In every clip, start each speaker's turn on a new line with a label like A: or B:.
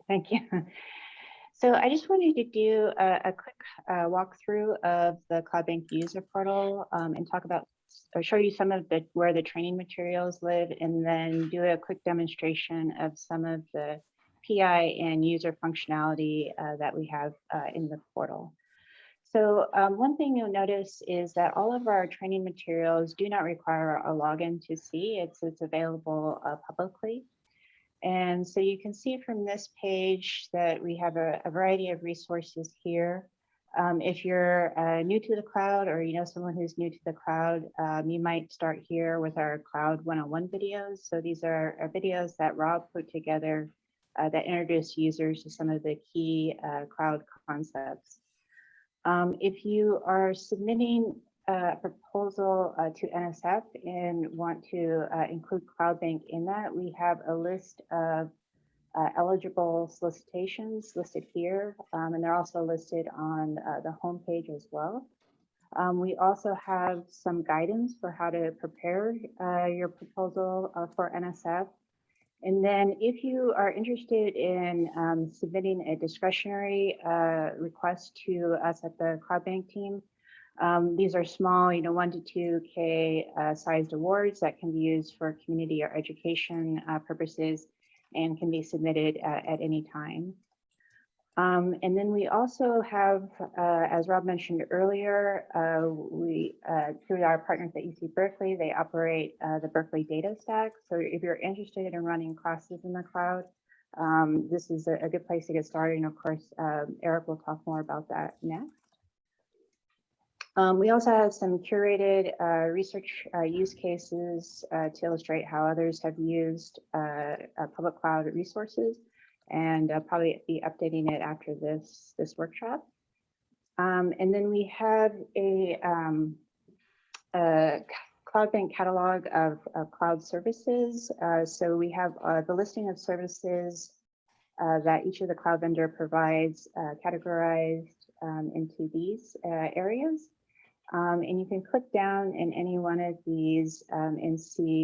A: Thank you. So I just wanted to do a quick walkthrough of the CloudBank user portal and talk about, or show you some of where the training materials live, and then do a quick demonstration of some of the PI and user functionality that we have in the portal. So one thing you'll notice is that all of our training materials do not require a login to see. It's available publicly. And so you can see from this page that we have a variety of resources here. If you're new to the cloud, or you know someone who's new to the cloud, you might start here with our Cloud 101 videos. So these are videos that Rob put together that introduce users to some of the key cloud concepts. If you are submitting a proposal to NSF and want to include CloudBank in that, we have a list of eligible solicitations listed here, and they're also listed on the homepage as well. We also have some guidance for how to prepare your proposal for NSF. And then if you are interested in submitting a discretionary request to us at the CloudBank team, these are small, 1 to 2K sized awards that can be used for community or education purposes and can be submitted at any time. And then we also have, as Rob mentioned earlier, through our partners at UC Berkeley, they operate the Berkeley Data Stack. So if you're interested in running classes in the cloud, this is a good place to get started. And of course, Eric will talk more about that next. We also have some curated research use cases to illustrate how others have used public cloud resources, and probably be updating it after this workshop. And then we have a CloudBank catalog of cloud services. So we have the listing of services that each of the cloud vendor provides categorized into these areas. And you can click down in any one of these and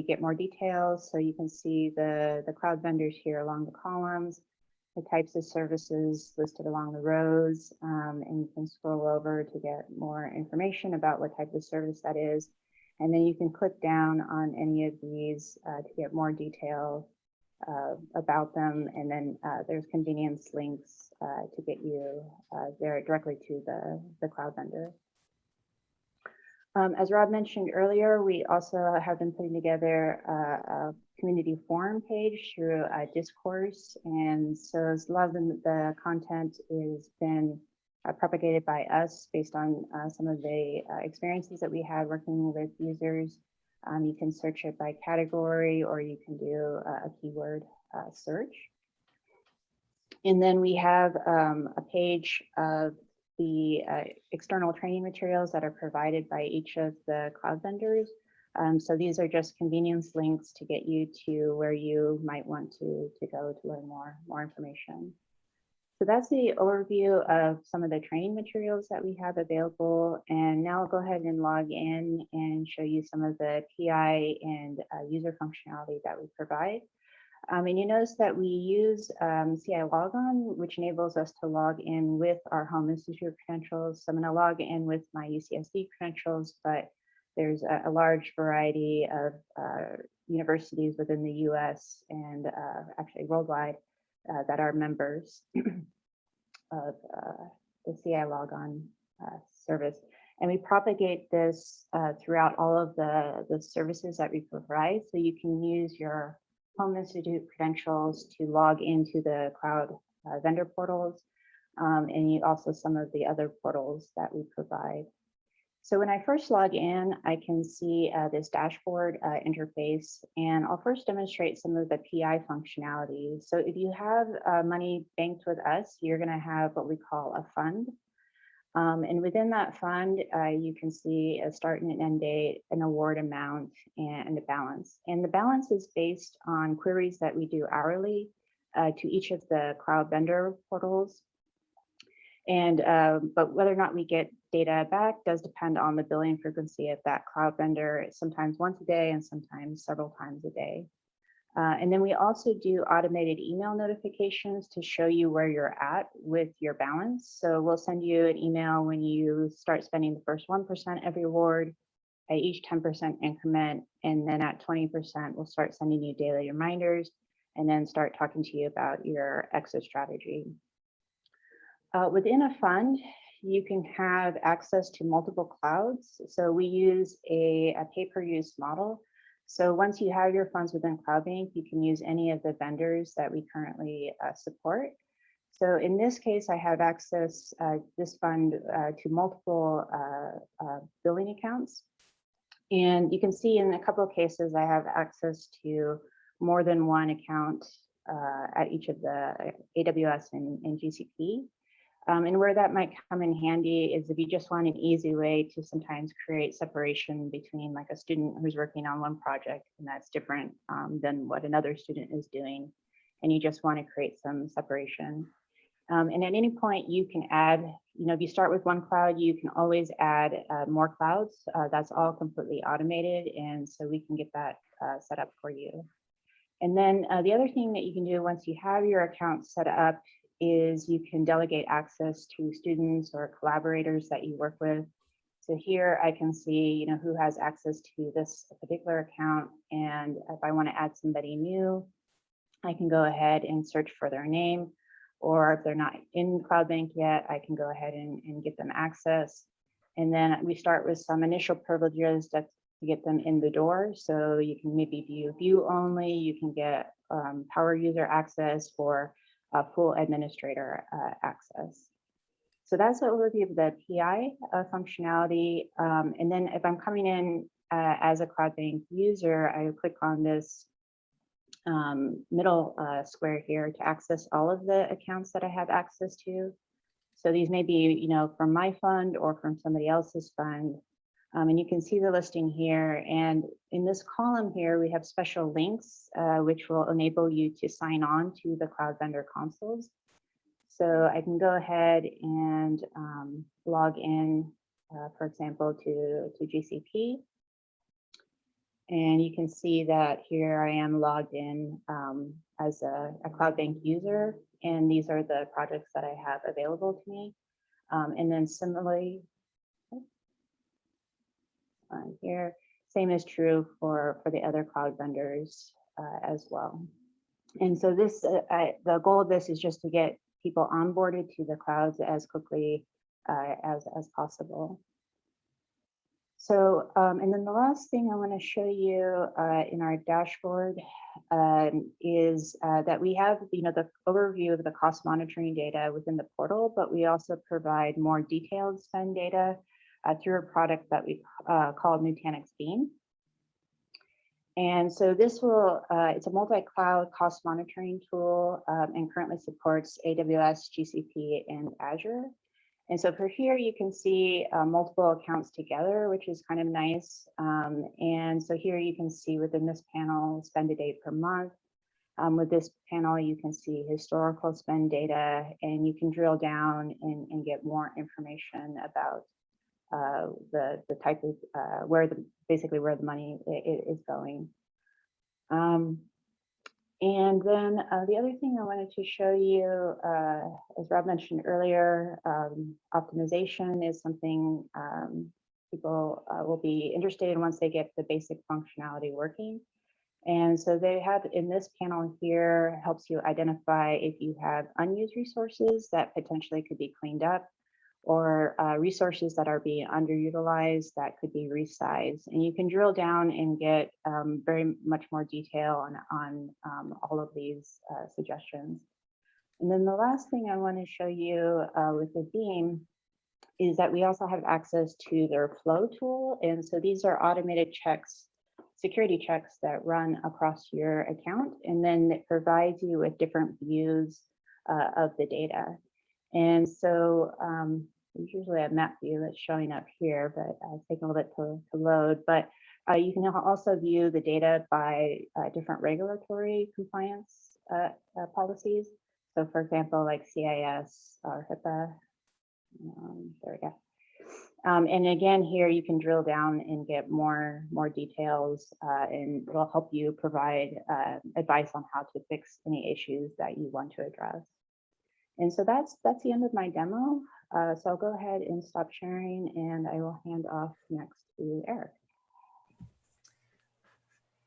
A: get more details. So you can see the cloud vendors here along the columns, the types of services listed along the rows, and you can scroll over to get more information about what type of service that is. And then you can click down on any of these to get more detail about them. And then there's convenience links to get you there directly to the cloud vendor. As Rob mentioned earlier, we also have been putting together a community forum page through Discourse. And so a lot of the content has been propagated by us based on some of the experiences that we had working with users. You can search it by category, or you can do a keyword search. And then we have a page of the external training materials that are provided by each of the cloud vendors. So these are just convenience links to get you to where you might want to go to learn more information. So that's the overview of some of the training materials that we have available. And now I'll go ahead and log in and show you some of the PI and user functionality that we provide. And you notice that we use CI Logon, which enables us to log in with our home institute credentials. So I'm going to log in with my UCSD credentials, but there's a large variety of universities within the US and actually worldwide that are members of the CI Logon service. And we propagate this throughout all of the services that we provide. So you can use your Home Institute credentials to log into the cloud vendor portals, and also some of the other portals that we provide. So when I first log in, I can see this dashboard interface, and I'll first demonstrate some of the PI functionality. So if you have money banked with us, you're going to have what we call a fund. And within that fund, you can see a start and an end date, an award amount, and a balance. And the balance is based on queries that we do hourly to each of the cloud vendor portals. And but whether or not we get data back does depend on the billing frequency of that cloud vendor, sometimes once a day and sometimes several times a day. And then we also do automated email notifications to show you where you're at with your balance. So we'll send you an email when you start spending the first 1% of your reward at each 10% increment. And then at 20%, we'll start sending you daily reminders and then start talking to you about your exit strategy. Within a fund, you can have access to multiple clouds. So we use a pay-per-use model. So once you have your funds within CloudBank, you can use any of the vendors that we currently support. So in this case, I have access, this fund, to multiple billing accounts. And you can see in a couple of cases, I have access to more than one account at each of the AWS and GCP. And where that might come in handy is if you just want an easy way to sometimes create separation between like a student who's working on one project and that's different than what another student is doing. And you just want to create some separation. And at any point you can add, if you start with one cloud, you can always add more clouds. That's all completely automated. And so we can get that set up for you. And then the other thing that you can do once you have your account set up is you can delegate access to students or collaborators that you work with. So here I can see, who has access to this particular account. And if I want to add somebody new, I can go ahead and search for their name. Or if they're not in CloudBank yet, I can go ahead and get them access. And then we start with some initial privileges to get them in the door. So you can maybe view only, you can get power user access or full administrator access. So that's an overview of the PI functionality. And then if I'm coming in as a CloudBank user, I click on this middle square here to access all of the accounts that I have access to. So these may be, from my fund or from somebody else's fund. And you can see the listing here. And in this column here, we have special links, which will enable you to sign on to the Cloud Vendor consoles. So I can go ahead and log in, for example, to GCP. And you can see that here I am logged in as a CloudBank user. And these are the projects that I have available to me. And then similarly, here, same is true for the other cloud vendors as well. And so this, the goal of this is just to get people onboarded to the clouds as quickly as possible. So, and then the last thing I want to show you in our dashboard is that we have, the overview of the cost monitoring data within the portal, but we also provide more detailed spend data through a product that we call Nutanix Beam. And so this will, it's a multi-cloud cost monitoring tool and currently supports AWS, GCP, and Azure. And so for here, you can see multiple accounts together, which is kind of nice. And so here you can see within this panel, spend a day per month. With this panel, you can see historical spend data, and you can drill down and get more information about the type of basically where the money is going. And then the other thing I wanted to show you, as Rob mentioned earlier, optimization is something people will be interested in once they get the basic functionality working. And so they have in this panel here helps you identify if you have unused resources that potentially could be cleaned up, or resources that are being underutilized that could be resized. And you can drill down and get very much more detail on all of these suggestions. And then the last thing I want to show you with the Beam is that we also have access to their flow tool. And so these are automated checks, security checks that run across your account. And then it provides you with different views of the data. And so there's usually a map view that's showing up here, but it's taking a little bit to load. But you can also view the data by different regulatory compliance policies. So for example, like CIS or HIPAA, there we go. And again, here you can drill down and get more details, and it'll help you provide advice on how to fix any issues that you want to address. And so that's the end of my demo. So I'll go ahead and stop sharing, and I will hand off next to Eric.